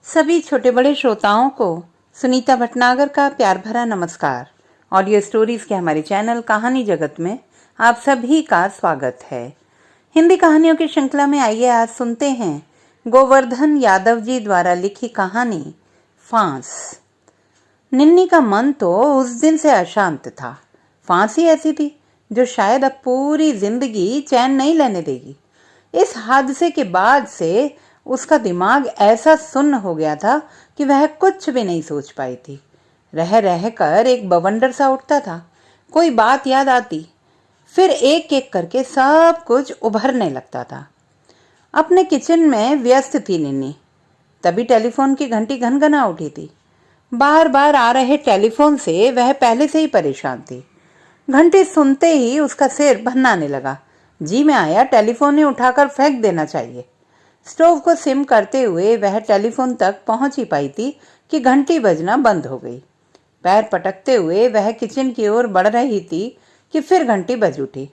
सभी छोटे बड़े श्रोताओं को सुनीता भटनागर का प्यार भरा नमस्कार। ऑडियो स्टोरीज के हमारे चैनल कहानी जगत में आप सभी का स्वागत है। हिंदी कहानियों की श्रृंखला में आइए आज सुनते हैं गोवर्धन यादव जी द्वारा लिखी कहानी फांस। निन्नी का मन तो उस दिन से अशांत था। फांस ही ऐसी थी जो शायद अब पूरी जिंदगी चैन नहीं लेने देगी। इस हादसे के बाद से उसका दिमाग ऐसा सुन्न हो गया था कि वह कुछ भी नहीं सोच पाई थी। रह रह कर एक बवंडर सा उठता था। कोई बात याद आती, फिर एक एक करके सब कुछ उभरने लगता था। अपने किचन में व्यस्त थी निन्नी, तभी टेलीफोन की घंटी घनघना उठी थी। बार बार आ रहे टेलीफोन से वह पहले से ही परेशान थी। घंटी सुनते ही उसका सिर भन्नाने लगा। जी में आया टेलीफोन ही उठाकर फेंक देना चाहिए। स्टोव को सिम करते हुए वह टेलीफोन तक पहुंच ही पाई थी कि घंटी बजना बंद हो गई। पैर पटकते हुए वह किचन की ओर बढ़ रही थी कि फिर घंटी बज उठी।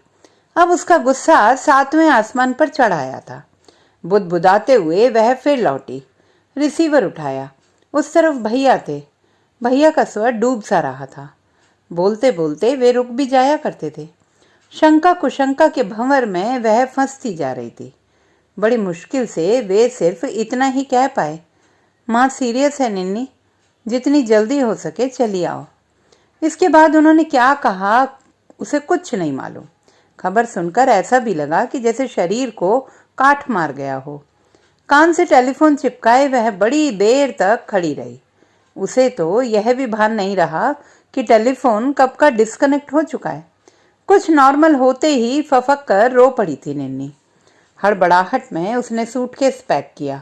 अब उसका गुस्सा 7वें आसमान पर चढ़ आया था। बुदबुदाते हुए वह फिर लौटी। रिसीवर उठाया। उस तरफ भैया थे। भैया का स्वर डूब सा रहा था। बोलते बोलते वे रुक भी जाया करते थे। शंका कुशंका के भंवर में वह फंसती जा रही थी। बड़ी मुश्किल से वे सिर्फ इतना ही कह पाए, माँ सीरियस है निन्नी, जितनी जल्दी हो सके चली आओ। इसके बाद उन्होंने क्या कहा उसे कुछ नहीं मालूम। खबर सुनकर ऐसा भी लगा कि जैसे शरीर को काट मार गया हो। कान से टेलीफोन चिपकाए वह बड़ी देर तक खड़ी रही। उसे तो यह भी भान नहीं रहा कि टेलीफोन कब का डिस्कनेक्ट हो चुका है। कुछ नॉर्मल होते ही फफक कर रो पड़ी थी निन्नी। हड़बड़ाहट में उसने सूटकेस पैक किया।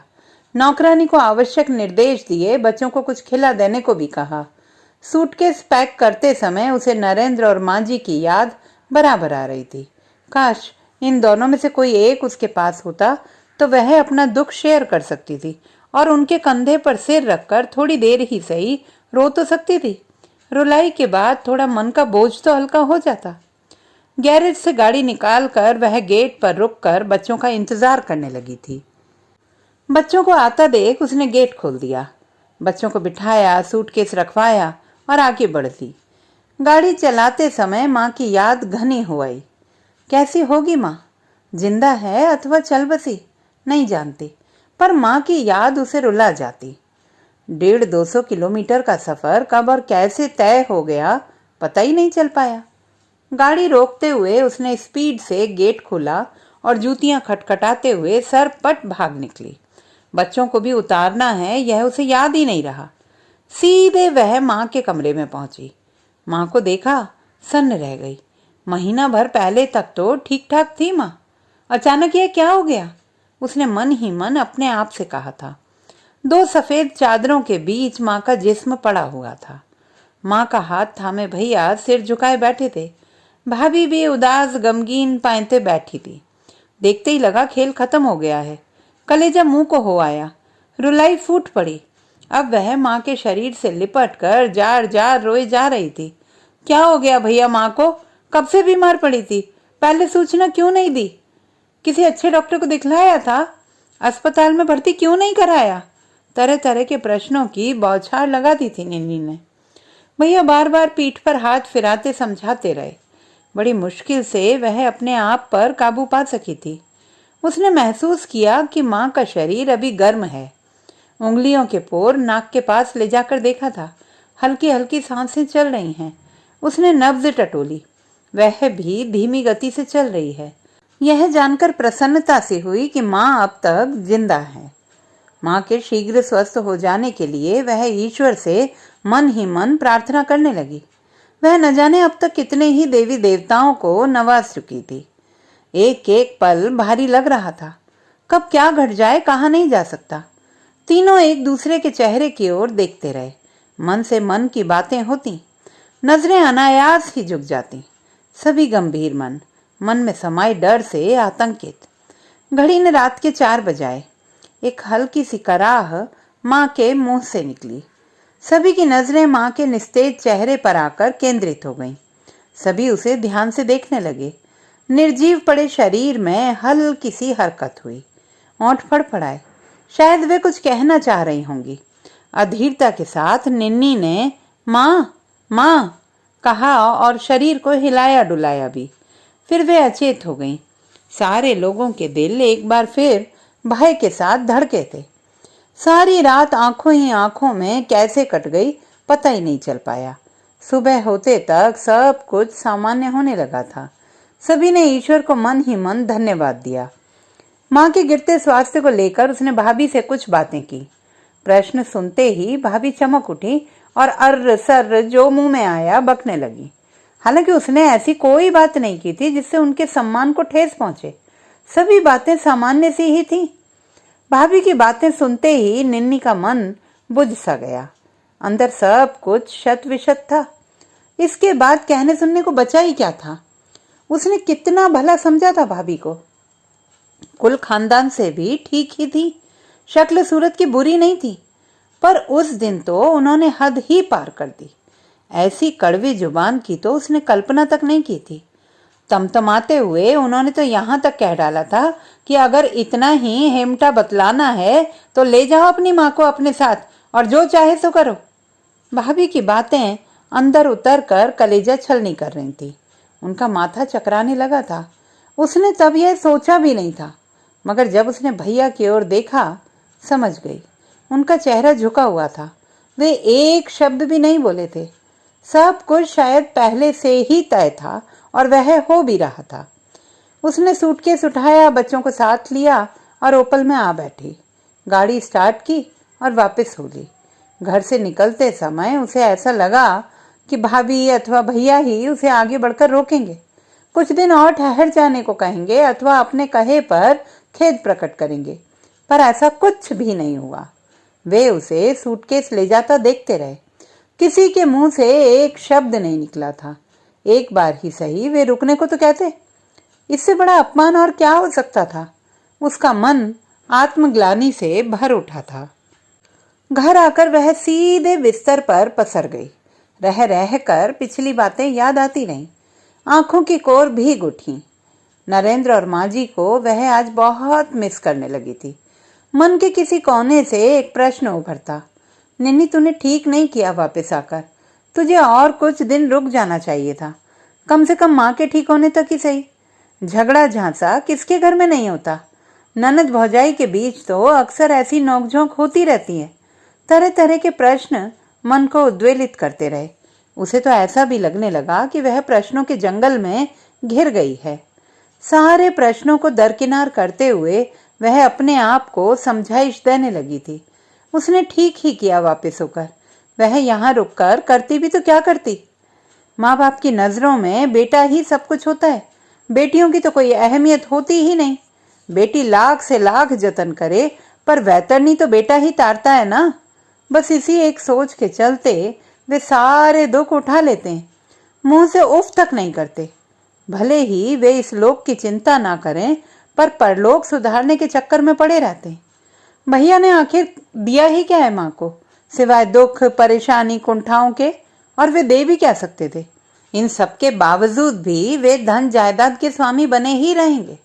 नौकरानी को आवश्यक निर्देश दिए, बच्चों को कुछ खिला देने को भी कहा। सूटकेस पैक करते समय उसे नरेंद्र और माँ जी की याद बराबर आ रही थी। काश इन दोनों में से कोई एक उसके पास होता तो वह अपना दुख शेयर कर सकती थी और उनके कंधे पर सिर रखकर थोड़ी देर ही सही रो तो सकती थी। रुलाई के बाद थोड़ा मन का बोझ तो हल्का हो जाता। गैरेज से गाड़ी निकालकर वह गेट पर रुककर बच्चों का इंतजार करने लगी थी। बच्चों को आता देख उसने गेट खोल दिया। बच्चों को बिठाया, सूटकेस रखवाया और आगे बढ़ ली। गाड़ी चलाते समय माँ की याद घनी हो आई। कैसी होगी माँ, जिंदा है अथवा चल बसी, नहीं जानती, पर माँ की याद उसे रुला जाती। 150-200 किलोमीटर का सफर कब और कैसे तय हो गया पता ही नहीं चल पाया। गाड़ी रोकते हुए उसने स्पीड से गेट खोला और जूतियां खटखटाते हुए सरपट भाग निकली। बच्चों को भी उतारना है यह उसे याद ही नहीं रहा। सीधे वह माँ के कमरे में पहुंची। माँ को देखा, सन्न रह गई। महीना भर पहले तक तो ठीक ठाक थी माँ, अचानक यह क्या हो गया, उसने मन ही मन अपने आप से कहा था। 2 सफेद चादरों के बीच माँ का जिस्म पड़ा हुआ था। माँ का हाथ थामे भैया सिर झुकाए बैठे थे। भाभी भी उदास गमगीन पायते बैठी थी। देखते ही लगा खेल खत्म हो गया है। कलेजा मुंह को हो आया। रुलाई फूट पड़ी। अब वह माँ के शरीर से लिपट कर जार जार रोए जा रही थी। क्या हो गया भैया, माँ को कब से बीमार पड़ी थी, पहले सूचना क्यों नहीं दी? किसी अच्छे डॉक्टर को दिखलाया था? अस्पताल में भर्ती क्यों नहीं कराया? तरह तरह के प्रश्नों की बौछार लगा दी थी निन्नी ने। भैया बार बार पीठ पर हाथ फिराते समझाते रहे। बड़ी मुश्किल से वह अपने आप पर काबू पा सकी थी। उसने महसूस किया कि माँ का शरीर अभी गर्म है। उंगलियों के पोर नाक के पास ले जाकर देखा था। हल्की हल्की सांसें चल रही हैं। उसने नब्ज टटोली, वह भी धीमी गति से चल रही है। यह जानकर प्रसन्नता सी हुई कि माँ अब तक जिंदा है। माँ के शीघ्र स्वस्थ हो जाने के लिए वह ईश्वर से मन ही मन प्रार्थना करने लगी। वह न जाने अब तक कितने ही देवी देवताओं को नवाज चुकी थी। एक एक पल भारी लग रहा था। कब क्या घट जाए कहा नहीं जा सकता। तीनों एक दूसरे के चेहरे की ओर देखते रहे। मन से मन की बातें होती, नजरें अनायास ही झुक जाती। सभी गंभीर मन, मन में समाये डर से आतंकित। घड़ी ने रात के 4 बजाए। एक हल्की सी कराह माँ के मुंह से निकली। सभी की नजरें माँ के निस्तेज चेहरे पर आकर केंद्रित हो गईं। सभी उसे ध्यान से देखने लगे। निर्जीव पड़े शरीर में हल्की सी हरकत हुई। ओंठ फड़फड़ाए। शायद वे कुछ कहना चाह रही होंगी। अधीरता के साथ निन्नी ने माँ माँ कहा और शरीर को हिलाया डुलाया भी। फिर वे अचेत हो गईं। सारे लोगों के दिल एक बार फिर भय के साथ धड़के थे। सारी रात आंखों ही आंखों में कैसे कट गई पता ही नहीं चल पाया। सुबह होते तक सब कुछ सामान्य होने लगा था। सभी ने ईश्वर को मन ही मन धन्यवाद दिया। माँ के गिरते स्वास्थ्य को लेकर उसने भाभी से कुछ बातें की। प्रश्न सुनते ही भाभी चमक उठी और अर्र सर्र जो मुंह में आया बकने लगी। हालांकि उसने ऐसी कोई बात नहीं की थी जिससे उनके सम्मान को ठेस पहुंचे। सभी बातें सामान्य सी ही थी। भाभी की बातें सुनते ही निन्नी का मन बुझ सा गया। अंदर सब कुछ शत विशत था। इसके बाद कहने सुनने को बचा ही क्या था। उसने कितना भला समझा था भाभी को। कुल खानदान से भी ठीक ही थी, शक्ल सूरत की बुरी नहीं थी। पर उस दिन तो उन्होंने हद ही पार कर दी। ऐसी कड़वी जुबान की तो उसने कल्पना तक नहीं की थी। तमतमाते हुए उन्होंने तो यहाँ तक कह डाला था कि अगर इतना ही हेमटा बतलाना है तो ले जाओ अपनी माँ को अपने साथ और जो चाहे सो करो। भाभी की बातें अंदर उतर कर कलेजा छलनी कर रही थी। उनका माथा चकराने लगा था। उसने तब यह सोचा भी नहीं था, मगर जब उसने भैया की ओर देखा समझ गई। उनका चेहरा झुका हुआ था। वे एक शब्द भी नहीं बोले थे। सब कुछ शायद पहले से ही तय था और वह हो भी रहा था। उसने सूटकेस उठाया, बच्चों को साथ लिया और ओपल में आ बैठी। गाड़ी स्टार्ट की और वापस हो ली। घर से निकलते समय उसे ऐसा लगा कि भाभी अथवा भैया ही उसे आगे बढ़कर रोकेंगे, कुछ दिन और ठहर जाने को कहेंगे अथवा अपने कहे पर खेद प्रकट करेंगे। पर ऐसा कुछ भी नहीं हुआ। वे उसे सूटकेस ले जाता देखते रहे। किसी के मुंह से एक शब्द नहीं निकला था। एक बार ही सही वे रुकने को तो कहते। इससे बड़ा अपमान और क्या हो सकता था। उसका मन आत्मग्लानि से भर उठा था। घर आकर वह सीधे बिस्तर पर पसर गई। रह रह कर पिछली बातें याद आती रहीं। आंखों की कोर भीग उठी। नरेंद्र और माँ जी को वह आज बहुत मिस करने लगी थी। मन के किसी कोने से एक प्रश्न उभरता, निन्नी तूने ठीक नहीं किया वापस आकर। तुझे और कुछ दिन रुक जाना चाहिए था, कम से कम माँ के ठीक होने तक ही सही। झगड़ा झांसा किसके घर में नहीं होता। ननद भौजाई के बीच तो अक्सर ऐसी नोकझोंक होती रहती है। तरह तरह के प्रश्न मन को उद्वेलित करते रहे। उसे तो ऐसा भी लगने लगा कि वह प्रश्नों के जंगल में घिर गई है। सारे प्रश्नों को दरकिनार करते हुए वह अपने आप को समझाइश देने लगी थी। उसने ठीक ही किया वापस होकर। वह यहाँ रुककर करती भी तो क्या करती। माँ बाप की नजरों में बेटा ही सब कुछ होता है। बेटियों की तो कोई अहमियत होती ही नहीं। बेटी लाख से लाख जतन करे पर वैतरणी तो बेटा ही तारता है ना। बस इसी एक सोच के चलते वे सारे दुख उठा लेते हैं, मुंह से उफ तक नहीं करते। भले ही वे इस लोक की चिंता ना करें पर परलोक सुधारने के चक्कर में पड़े रहते हैं। भैया ने आखिर दिया ही क्या है माँ को, सिवाय दुख परेशानी कुंठाओं के, और वे दे भी क्या सकते थे। इन सब के बावजूद भी वे धन जायदाद के स्वामी बने ही रहेंगे।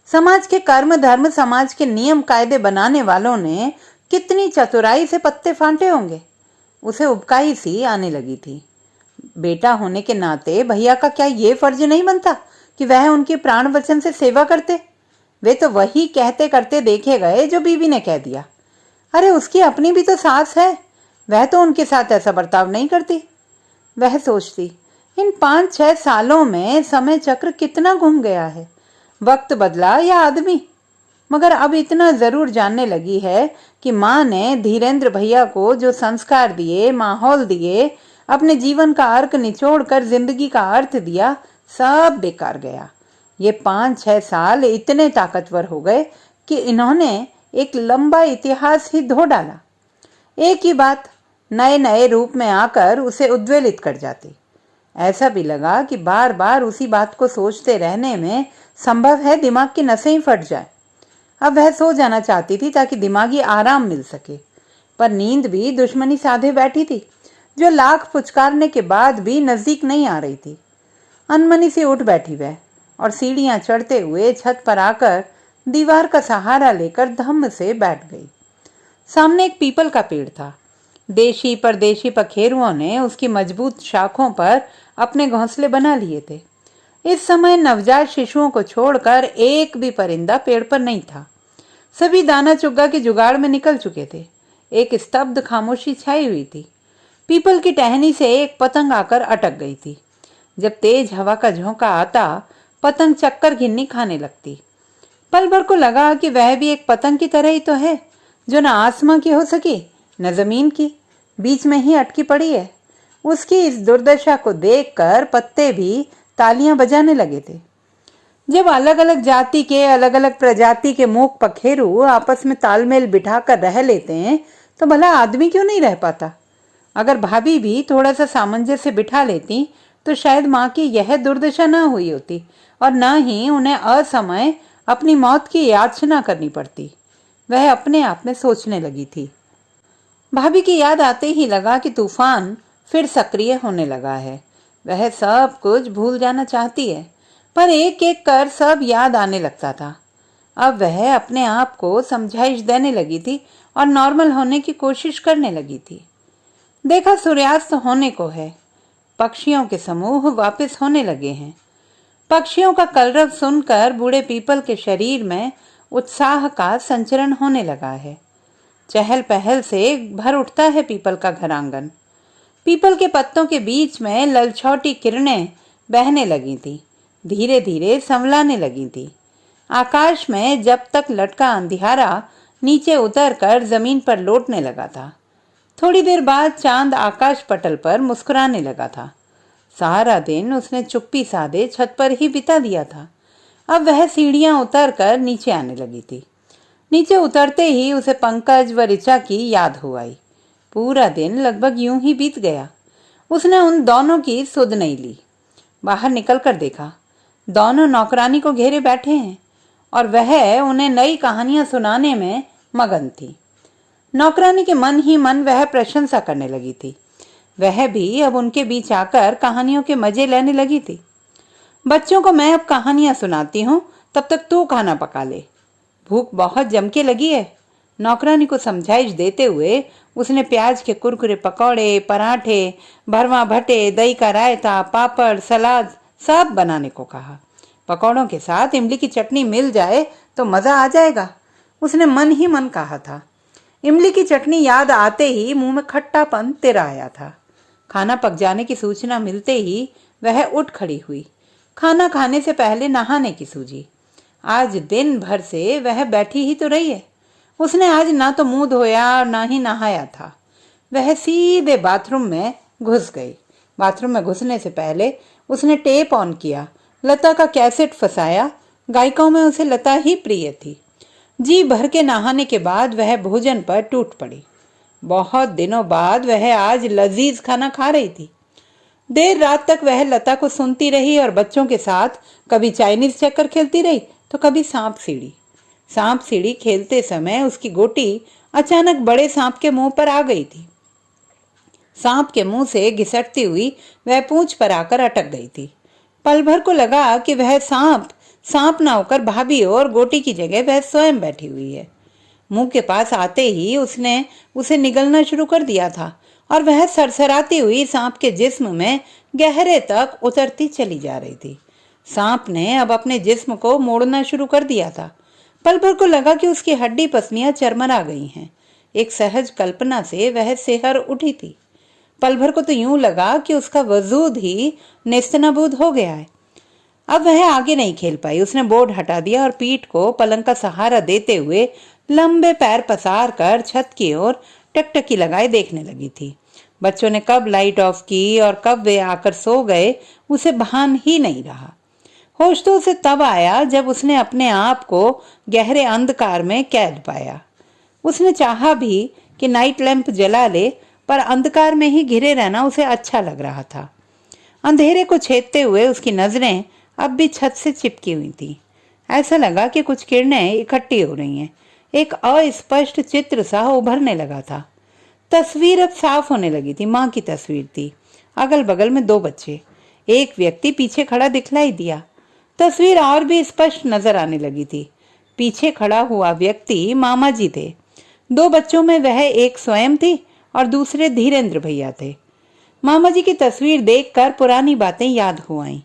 समाज के कर्म धर्म समाज के नियम कायदे बनाने वालों ने कितनी चतुराई से पत्ते फांटे होंगे। उसे उबकाई सी आने लगी थी। बेटा होने के नाते भैया का क्या ये फर्ज नहीं बनता कि वह उनकी प्राण वचन से सेवा करते। वे तो वही कहते करते देखे गए जो बीवी ने कह दिया। अरे उसकी अपनी भी तो सास है, वह तो उनके साथ ऐसा बर्ताव नहीं करती। वह सोचती, इन 5-6 सालों में समय चक्र कितना घूम गया है। वक्त बदला या आदमी। मगर अब इतना जरूर जानने लगी है कि माँ ने धीरेन्द्र भैया को जो संस्कार दिए, माहौल दिए, अपने जीवन का अर्क निचोड़ कर जिंदगी का अर्थ दिया, सब बेकार गया। ये 5-6 साल इतने ताकतवर हो गए कि इन्होंने एक लंबा इतिहास ही धो डाला। एक ही बात नए नए रूप में आकर उसे उद्वेलित कर जाती। ऐसा भी लगा कि बार बार उसी बात को सोचते रहने में संभव है दिमाग की नसें ही फट जाए। अब वह सो जाना चाहती थी ताकि दिमागी आराम मिल सके, पर नींद भी दुश्मनी साधे बैठी थी, जो लाख पुचकारने के बाद भी नजदीक नहीं आ रही थी। अनमनी से उठ बैठी वह और सीढ़ियां चढ़ते हुए छत पर आकर दीवार का सहारा लेकर धम्म से बैठ गई। सामने एक पीपल का पेड़ था। देशी परदेशी पखेरुओं ने उसकी मजबूत शाखों पर अपने घोंसले बना लिए थे। इस समय नवजात शिशुओं को छोड़कर एक भी परिंदा पेड़ पर नहीं था। सभी दाना चुग्गा के जुगाड़ में निकल चुके थे। एक स्तब्ध खामोशी छाई हुई थी। पीपल की टहनी से एक पतंग आकर अटक गई थी। जब तेज हवा का झोंका आता, पतंग चक्कर घिन्नी खाने लगती। पल भर को लगा कि वह भी एक पतंग की तरह ही तो है, जो न आसमां की हो सकी न जमीन की, बीच में ही अटकी पड़ी है। उसकी इस दुर्दशा को देखकर पत्ते भी तालियां बजाने लगे थे। जब अलग अलग जाति के अलग अलग प्रजाति के मूक पखेरु आपस में तालमेल बिठाकर रह लेते हैं तो भला आदमी क्यों नहीं रह पाता। अगर भाभी भी थोड़ा सा सामंजस्य बिठा लेती तो शायद माँ की यह दुर्दशा न हुई होती और न ही उन्हें असमय अपनी मौत की याचना करनी पड़ती। वह अपने आप में सोचने लगी थी। भाभी की याद आते ही लगा कि तूफान फिर सक्रिय होने लगा है। वह सब कुछ भूल जाना चाहती है, पर एक एक कर सब याद आने लगता था। अब वह अपने आप को समझाइश देने लगी थी और नॉर्मल होने की कोशिश करने लगी थी। देखा, सूर्यास्त होने को है। पक्षियों के समूह वापस होने लगे हैं। पक्षियों का कलरव सुनकर बूढ़े पीपल के शरीर में उत्साह का संचरण होने लगा है। चहल पहल से भर उठता है पीपल का घरांगन। पीपल के पत्तों के बीच में ललछौटी किरणें बहने लगी थी, धीरे धीरे संवलाने लगी थी। आकाश में जब तक लटका अंधियारा नीचे उतरकर जमीन पर लौटने लगा था। थोड़ी देर बाद चांद आकाश पटल पर मुस्कुराने लगा था। सारा दिन उसने चुप्पी साधे छत पर ही बिता दिया था। अब वह सीढ़ियां उतरकर नीचे आने लगी थी। नीचे उतरते ही उसे पंकज व ऋचा की याद हो आई। पूरा दिन लगभग यूं ही बीत गया। उसने उन दोनों की सुध नहीं ली। बाहर निकलकर देखा, दोनों नौकरानी को घेरे बैठे हैं और वह उन्हें नई कहानियां सुनाने में मगन थी। नौकरानी के मन ही मन वह प्रशंसा करने लगी थी। वह भी अब उनके बीच आकर कहानियों के मजे लेने लगी थी। बच्चों को मैं अब कहानियां सुनाती हूँ, तब तक तू खाना पका ले, भूख बहुत जम के लगी है। नौकरानी को समझाइश देते हुए उसने प्याज के कुरकुरे पकौड़े, पराठे, भरवा भट्टे, दही का रायता, पापड़, सलाद सब बनाने को कहा। पकौड़ों के साथ इमली की चटनी मिल जाए तो मज़ा आ जाएगा, उसने मन ही मन कहा था। इमली की चटनी याद आते ही मुंह में खट्टापन तिरा आया था। खाना पक जाने की सूचना मिलते ही वह उठ खड़ी हुई। खाना खाने से पहले नहाने की सूझी। आज दिन भर से वह बैठी ही तो रही है। उसने आज ना तो मुंह धोया और ना ही नहाया था। वह सीधे बाथरूम में घुस गई। बाथरूम में घुसने से पहले उसने टेप ऑन किया, लता का कैसेट फंसाया। गायिकाओं में उसे लता ही प्रिय थी। जी भर के नहाने के बाद वह भोजन पर टूट पड़ी। बहुत दिनों बाद वह आज लजीज खाना खा रही थी। देर रात तक वह लता को सुनती रही और बच्चों के साथ कभी चाइनीज चक्कर खेलती रही तो कभी सांप सीढ़ी। सांप सीढ़ी खेलते समय उसकी गोटी अचानक बड़े सांप के मुंह पर आ गई थी। सांप के मुंह से घिसटती हुई वह पूंछ पर आकर अटक गई थी। पल भर को लगा कि वह सांप ना होकर भाभी और गोटी की जगह वह स्वयं बैठी हुई है। मुंह के पास आते ही उसने उसे निगलना शुरू कर दिया था और वह सरसराती हुई सांप के जिस्म में गहरे तक उतरती चली जा रही थी। सांप ने अब अपने जिस्म को मोड़ना शुरू कर दिया था। पल भर को लगा कि उसकी हड्डी पसलियां चरमरा गई हैं। एक सहज कल्पना से वह सेहर उठी थी। पल भर को तो यूं लगा कि उसका वजूद ही नेस्तनाबूद हो गया है। अब वह आगे नहीं खेल पाई। उसने बोर्ड हटा दिया और पीठ को पलंग का सहारा देते हुए लंबे पैर पसार कर छत की ओर टकटकी लगाए देखने लगी थी। बच्चों ने कब लाइट ऑफ की और कब वे आकर सो गए उसे भान ही नहीं रहा। होश तो उसे तब आया जब उसने अपने आप को गहरे अंधकार में कैद पाया। उसने चाहा भी कि नाइट लैंप जला ले, पर अंधकार में ही घिरे रहना उसे अच्छा लग रहा था। अंधेरे को छेदते हुए उसकी नजरें अब भी छत से चिपकी हुई थी। ऐसा लगा कि कुछ किरणें इकट्ठी हो रही हैं। एक अस्पष्ट चित्र सा उभरने लगा था। तस्वीर अब साफ होने लगी थी। माँ की तस्वीर थी। अगल बगल में 2 बच्चे। एक व्यक्ति पीछे खड़ा दिखलाई दिया। तस्वीर और भी स्पष्ट नजर आने लगी थी। पीछे खड़ा हुआ व्यक्ति मामा जी थे। 2 बच्चों में वह एक स्वयं थी और दूसरे धीरेन्द्र भैया थे। मामा जी की तस्वीर देखकर पुरानी बातें याद हो आईं।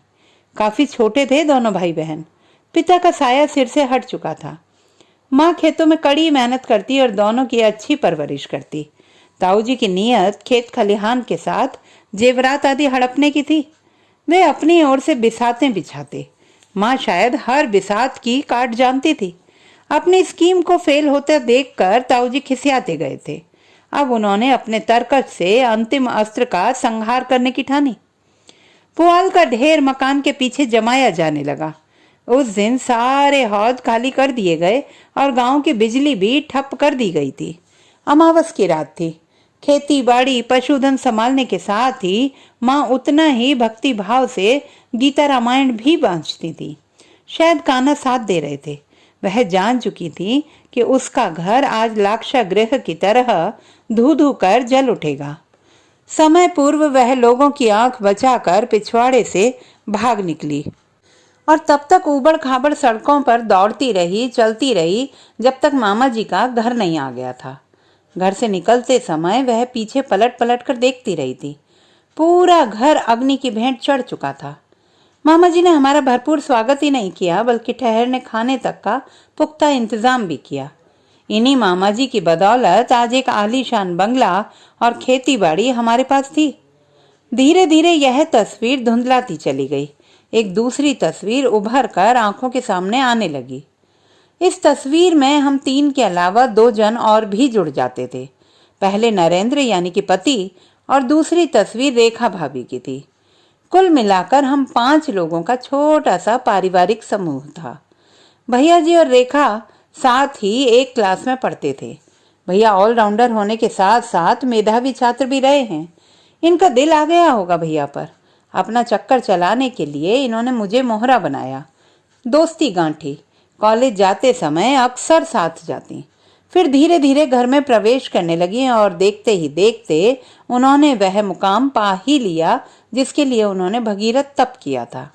काफी छोटे थे दोनों भाई बहन। पिता का साया सिर से हट चुका था। माँ खेतों में कड़ी मेहनत करती और दोनों की अच्छी परवरिश करती। ताऊ जी की नीयत खेत खलिहान के साथ जेवरात आदि हड़पने की थी। वे अपनी ओर से बिसातें बिछाते। माँ शायद हर बिसात की काट जानती थी। अपनी स्कीम को फेल होते देखकर ताऊ जी खिसियाते गए थे। अब उन्होंने अपने तरकश से अंतिम अस्त्र का संहार करने की ठानी। पुआल का ढेर मकान के पीछे जमाया जाने लगा। उस दिन सारे हौद खाली कर दिए गए और गांव की बिजली भी ठप कर दी गई थी। अमावस की रात थी। खेती बाड़ी पशुधन संभालने के साथ ही माँ उतना ही भक्ति भाव से गीता रामायण भी बांचती थी। शायद कान्हा साथ दे रहे थे। वह जान चुकी थी कि उसका घर आज लाक्षा गृह की तरह धू धू कर जल उठेगा। समय पूर्व वह लोगों की आंख बचाकर पिछवाड़े से भाग निकली और तब तक ऊबड़ खाबड़ सड़कों पर दौड़ती रही, चलती रही, जब तक मामा जी का घर नहीं आ गया था। घर से निकलते समय वह पीछे पलट पलट कर देखती रही थी। पूरा घर अग्नि की भेंट चढ़ चुका था। मामा जी ने हमारा भरपूर स्वागत ही नहीं किया, बल्कि ठहरने खाने तक का पुख्ता इंतजाम भी किया। इन्हीं मामा जी की बदौलत आज एक आलीशान बंगला और खेती बाड़ी हमारे पास थी। धीरे धीरे यह तस्वीर धुंधलाती चली गई। एक दूसरी तस्वीर उभर कर आंखों के सामने आने लगी। इस तस्वीर में हम 3 के अलावा 2 जन और भी जुड़ जाते थे। पहले नरेंद्र यानी कि पति और दूसरी तस्वीर रेखा भाभी की थी। कुल मिलाकर हम 5 लोगों का छोटा सा पारिवारिक समूह था। भैया जी और रेखा साथ ही एक क्लास में पढ़ते थे। भैया ऑलराउंडर होने के साथ साथ मेधावी छात्र भी रहे हैं। इनका दिल आ गया होगा भैया पर। अपना चक्कर चलाने के लिए इन्होंने मुझे मोहरा बनाया, दोस्ती गांठी। कॉलेज जाते समय अक्सर साथ जाती। फिर धीरे धीरे घर में प्रवेश करने लगी और देखते ही देखते उन्होंने वह मुकाम पा ही लिया जिसके लिए उन्होंने भगीरथ तप किया था।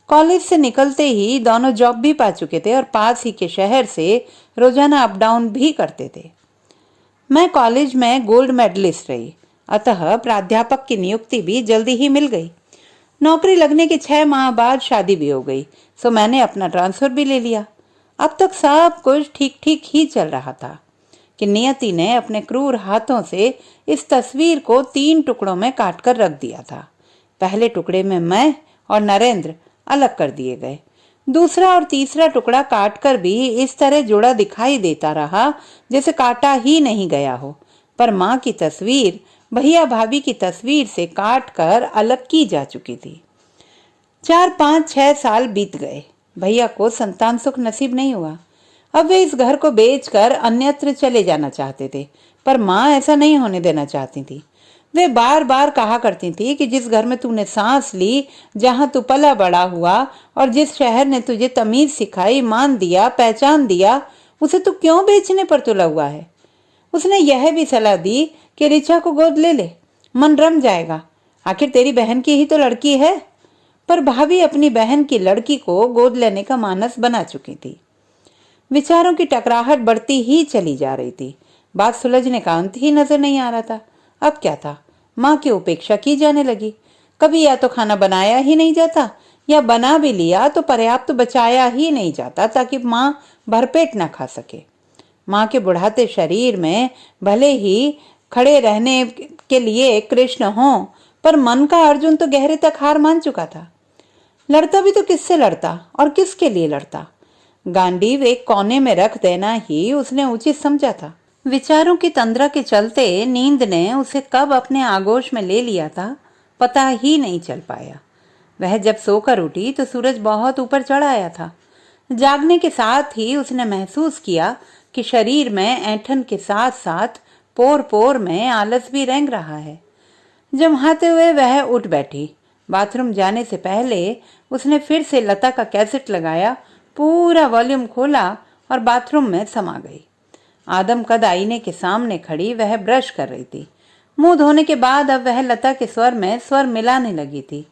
कॉलेज से निकलते ही दोनों जॉब भी पा चुके थे और पास ही के शहर से रोजाना अप डाउन भी करते थे। मैं कॉलेज में गोल्ड मेडलिस्ट रही, अतः प्राध्यापक की नियुक्ति भी जल्दी ही मिल गई। नौकरी लगने के 6 माह बाद शादी भी हो गई, सो मैंने अपना ट्रांसफर भी ले लिया। अब तक सब कुछ ठीक ठीक ही चल रहा था कि नियति ने अपने क्रूर हाथों से इस तस्वीर को 3 टुकड़ों में काट कर रख दिया था। पहले टुकड़े में मैं और नरेंद्र अलग कर दिए गए। दूसरा और तीसरा टुकड़ा काटकर भी इस तरह जुड़ा दिखाई देता रहा जैसे काटा ही नहीं गया हो। पर माँ की तस्वीर भैया भाभी की तस्वीर से काट कर अलग की जा चुकी थी। 4, 5, 6 साल बीत गए। भैया को संतान सुख नसीब नहीं हुआ। अब वे इस घर को बेचकर अन्यत्र चले जाना चाहते थे, पर माँ ऐसा नहीं होने देना चाहती थी। वे बार बार कहा करती थी कि जिस घर में तूने सांस ली, जहां तू पला बड़ा हुआ और जिस शहर ने तुझे तमीज सिखाई, मान दिया, पहचान दिया, उसे तू क्यों बेचने पर तुला हुआ है। उसने यह भी सलाह दी कि ऋचा को गोद ले ले, मन रम जाएगा, आखिर तेरी बहन की ही तो लड़की है। पर भाभी अपनी बहन की लड़की को गोद लेने का मानस बना चुकी थी। विचारों की टकराहट बढ़ती ही चली जा रही थी। बात सुलझने का अंत ही नजर नहीं आ रहा था। अब क्या था, माँ की उपेक्षा की जाने लगी। कभी या तो खाना बनाया ही नहीं जाता, या बना भी लिया तो पर्याप्त बचाया ही नहीं जाता ताकि माँ भरपेट न खा सके। माँ के बुढ़ाते शरीर में भले ही खड़े रहने के लिए कृष्ण हों, पर मन का अर्जुन तो गहरे तक हार मान चुका था। लड़ता भी तो किससे लड़ता और किसके लिए लड़ता। गांडीव एक कोने में रख देना ही उसने उचित समझा था। विचारों की तंद्रा के चलते नींद ने उसे कब अपने आगोश में ले लिया था पता ही नहीं चल पाया। वह जब सोकर उठी तो सूरज बहुत ऊपर चढ़ आया था। जागने के साथ ही उसने महसूस किया कि शरीर में ऐंठन के साथ साथ पोर पोर में आलस भी रेंग रहा है। जमहाते हुए वह उठ बैठी। बाथरूम जाने से पहले उसने फिर से लता का कैसेट लगाया, पूरा वॉल्यूम खोला और बाथरूम में समा गई। आदमकद आईने के सामने खड़ी वह ब्रश कर रही थी। मुंह धोने के बाद अब वह लता के स्वर में स्वर मिलाने लगी थी।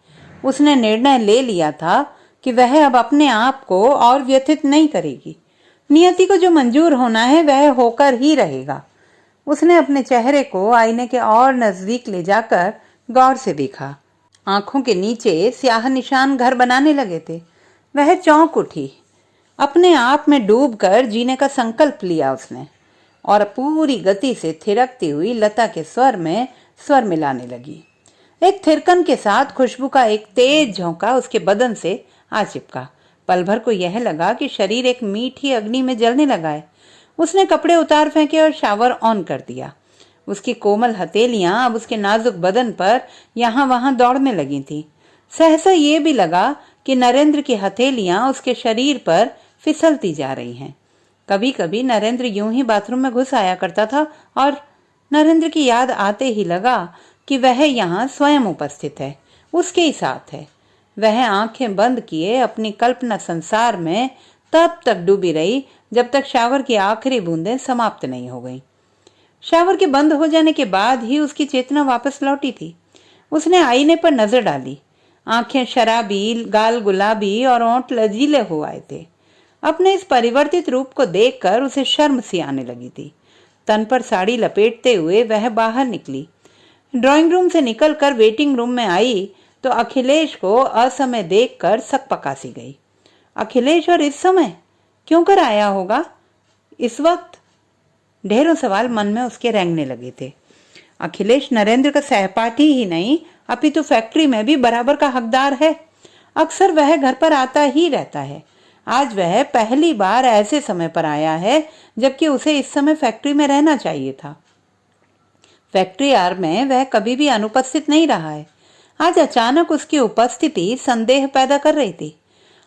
उसने निर्णय ले लिया था कि वह अब अपने आप को और व्यथित नहीं करेगी। नियति को जो मंजूर होना है वह होकर ही रहेगा। उसने अपने चेहरे को आईने के और नजदीक ले जाकर गौर से देखा। आंखों के नीचे स्याह निशान घर बनाने लगे थे। वह चौंक उठी। अपने आप में डूबकर जीने का संकल्प लिया उसने और पूरी गति से थिरकती हुई लता के स्वर में स्वर मिलाने लगी। एक थिरकन के साथ खुशबू का एक तेज झोंका उसके बदन से आ चिपका। पल भर को यह लगा कि शरीर एक मीठी अग्नि में जलने लगा है। उसने कपड़े उतार फेंके और शावर ऑन कर दिया। उसकी कोमल हथेलियां अब उसके नाजुक बदन पर यहाँ वहां दौड़ने लगी थीं। सहसा ये भी लगा कि नरेंद्र की हथेलियां उसके शरीर पर फिसलती जा रही हैं। कभी कभी नरेंद्र यूं ही बाथरूम में घुस आया करता था और नरेंद्र की याद आते ही लगा कि वह यहाँ स्वयं उपस्थित है, उसके ही साथ है। वह आंखें बंद किए अपनी कल्पना संसार में तब तक डूबी रही जब तक शावर की आखिरी बूंदें समाप्त नहीं हो गईं। शावर के बंद हो जाने के बाद ही उसकी चेतना वापस लौटी थी। उसने आईने पर नजर डाली। आंखें शराबी, गाल गुलाबी और ओंठ लजीले हो आए थे। अपने इस परिवर्तित रूप को देखकर उसे शर्म सी आने लगी थी। तन पर साड़ी लपेटते हुए वह बाहर निकली। ड्राइंग रूम से निकलकर वेटिंग रूम में आई तो अखिलेश को असमय देखकर सकपका सी गई। अखिलेश और इस समय क्यों कर आया होगा इस वक्त? ढेरों सवाल मन में उसके रेंगने लगे थे। अखिलेश नरेंद्र का सहपाठी ही नहीं अपितु फैक्ट्री में भी बराबर का हकदार है। अक्सर वह घर पर आता ही रहता है। आज वह पहली बार ऐसे समय पर आया है जबकि उसे इस समय फैक्ट्री में रहना चाहिए था। फैक्ट्री आवर में वह कभी भी अनुपस्थित नहीं रहा है। आज अचानक उसकी उपस्थिति संदेह पैदा कर रही थी।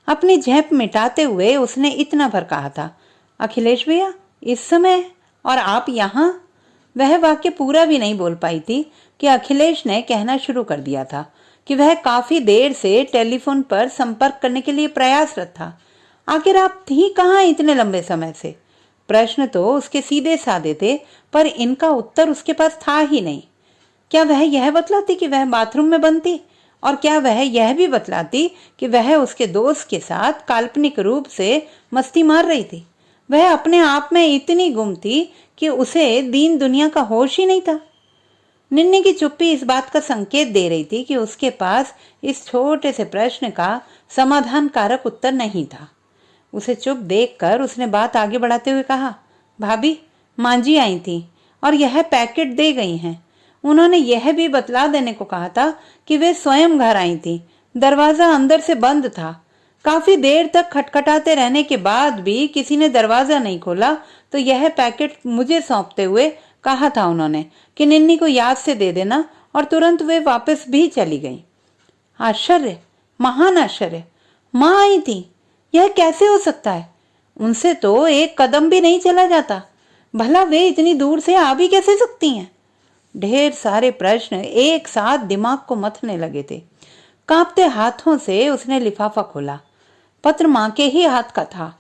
अपनी झेप मिटाते हुए उसने इतना भर कहा था, अखिलेश भैया इस समय और आप यहाँ? वह वाक्य पूरा भी नहीं बोल पाई थी कि अखिलेश ने कहना शुरू कर दिया था कि वह काफी देर से टेलीफोन पर संपर्क करने के लिए प्रयासरत था। आखिर आप थी कहाँ इतने लंबे समय से? प्रश्न तो उसके सीधे साधे थे पर इनका उत्तर उसके पास था ही नहीं। क्या वह यह बतलाती कि वह बाथरूम में बंद थी? और क्या वह यह भी बतलाती कि वह उसके दोस्त के साथ काल्पनिक रूप से मस्ती मार रही थी? वह अपने आप में इतनी गुम थी कि उसे दीन दुनिया का होश ही नहीं था। निन्नी की चुप्पी इस बात का संकेत दे रही थी कि उसके पास इस छोटे से प्रश्न का समाधान कारक उत्तर नहीं था। उसे चुप देखकर उसने बात आगे बढ़ाते हुए कहा, भाभी मांझी आई थी और यह पैकेट दे गई हैं। उन्होंने यह भी बतला देने को कहा था कि वे स्वयं घर आई थी। दरवाजा अंदर से बंद था। काफी देर तक खटखटाते रहने के बाद भी किसी ने दरवाजा नहीं खोला तो यह पैकेट मुझे सौंपते हुए कहा था उन्होंने कि निन्नी को याद से दे देना और तुरंत वे वापस भी चली गई। आश्चर्य, महान आश्चर्य। माँ आई थी, यह कैसे हो सकता है? उनसे तो एक कदम भी नहीं चला जाता। भला वे इतनी दूर से आ भी कैसे सकती हैं? ढेर सारे प्रश्न एक साथ दिमाग को मथने लगे थे। कांपते हाथों से उसने लिफाफा खोला। पत्र माँ के ही हाथ का था।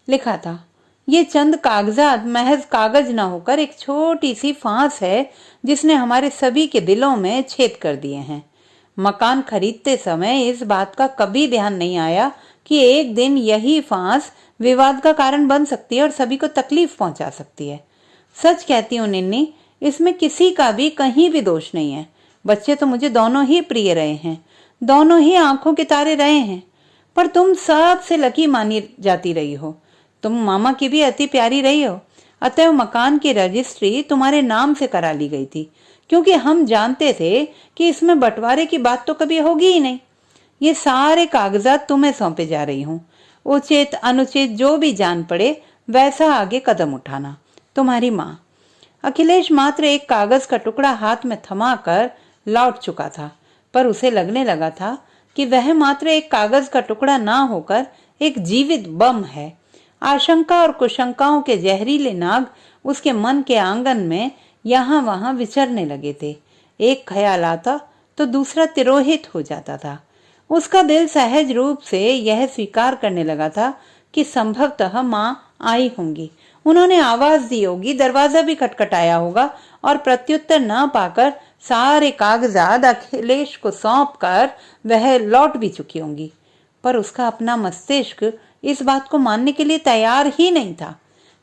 लिखा था, ये चंद कागजात महज कागज न होकर एक छोटी सी फांस है जिसने हमारे सभी के दिलों में छेद कर दिए हैं। मकान खरीदते समय इस बात का कभी ध्यान नहीं आया कि एक दिन यही फांस विवाद का कारण बन सकती है और सभी को तकलीफ पहुंचा सकती है। सच कहती हूँ निन्नी, इसमें किसी का भी कहीं भी दोष नहीं है। बच्चे तो मुझे दोनों ही प्रिय रहे हैं, दोनों ही आंखों के तारे रहे हैं, पर तुम सबसे लकी मानी जाती रही हो। तुम मामा की भी अति प्यारी रही हो। अतएव मकान की रजिस्ट्री तुम्हारे नाम से करा ली गई थी क्योंकि हम जानते थे कि इसमें बंटवारे की बात तो कभी होगी ही नहीं। ये सारे कागजात तुम्हें सौंपे जा रही हूँ। उचित अनुचित जो भी जान पड़े वैसा आगे कदम उठाना। तुम्हारी माँ। अखिलेश मात्र एक कागज का टुकड़ा हाथ में थमा कर लौट चुका था, पर उसे लगने लगा था कि वह मात्र एक कागज का टुकड़ा ना होकर एक जीवित बम है। आशंका और कुशंकाओं के जहरीले नाग उसके मन के आंगन में यहाँ वहां विचरने लगे थे। एक ख्याल आता तो दूसरा तिरोहित हो जाता था। उसका दिल सहज रूप से यह स्वीकार करने लगा था कि संभवतः माँ आई होंगी। उन्होंने आवाज दी होगी, दरवाजा भी खटखटाया होगा और प्रत्युत्तर न पाकर सारे कागजात अखिलेश को सौंपकर वह लौट भी चुकी होंगी। पर उसका अपना मस्तिष्क इस बात को मानने के लिए तैयार ही नहीं था।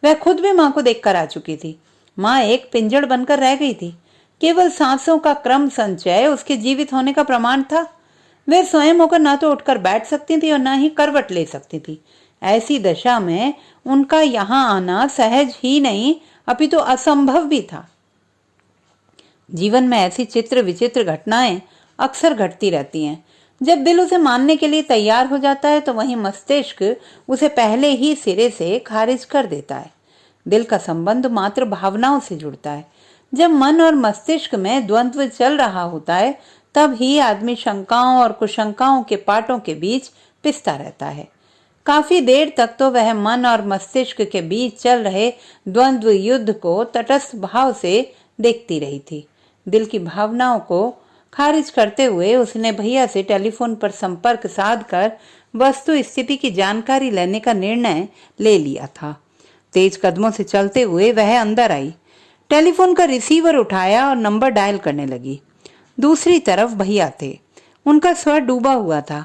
वह खुद भी माँ को देखकर आ चुकी थी। माँ एक पिंजड़ बनकर रह गई थी। केवल सांसों का क्रम संचय उसके जीवित होने का प्रमाण था। वह स्वयं होकर ना तो उठकर बैठ सकती थी और ना ही करवट ले सकती थी। ऐसी दशा में उनका यहाँ आना सहज ही नहीं अपितु असंभव भी था। जीवन में ऐसी चित्र विचित्र घटनाएं अक्सर घटती रहती हैं। जब दिल उसे मानने के लिए तैयार हो जाता है तो वहीं मस्तिष्क उसे पहले ही सिरे से खारिज कर देता है। दिल का संबंध मात्र भावनाओं से जुड़ता है। जब मन और मस्तिष्क में द्वंद्व चल रहा होता है तब ही आदमी शंकाओं और कुशंकाओं के पाटों के बीच पिसता रहता है। काफी देर तक तो वह मन और मस्तिष्क के बीच चल रहे द्वंद्व युद्ध को तटस्थ भाव से देखती रही थी। दिल की भावनाओं को खारिज करते हुए उसने भैया से टेलीफोन पर संपर्क साधकर वस्तु स्थिति की जानकारी लेने का निर्णय ले लिया था। तेज कदमों से चलते हुए वह अंदर आई, टेलीफोन का रिसीवर उठाया और नंबर डायल करने लगी। दूसरी तरफ भैया थे। उनका स्वर डूबा हुआ था।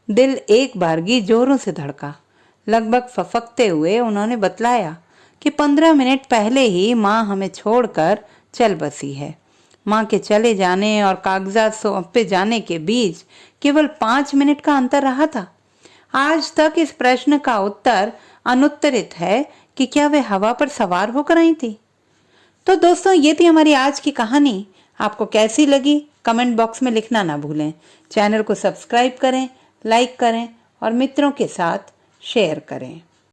दिल एक बारगी जोरों से धड़का। लगभग फफकते हुए उन्होंने बतलाया कि 15 मिनट पहले ही माँ हमें छोड़कर चल बसी है। माँ के चले जाने और कागजात सौंपे जाने के बीच केवल 5 मिनट का अंतर रहा था। आज तक इस प्रश्न का उत्तर अनुत्तरित है कि क्या वे हवा पर सवार होकर आई थी। तो दोस्तों, ये थी हमारी आज की कहानी। आपको कैसी लगी कमेंट बॉक्स में लिखना ना भूलें। चैनल को सब्सक्राइब करें, लाइक करें और मित्रों के साथ शेयर करें।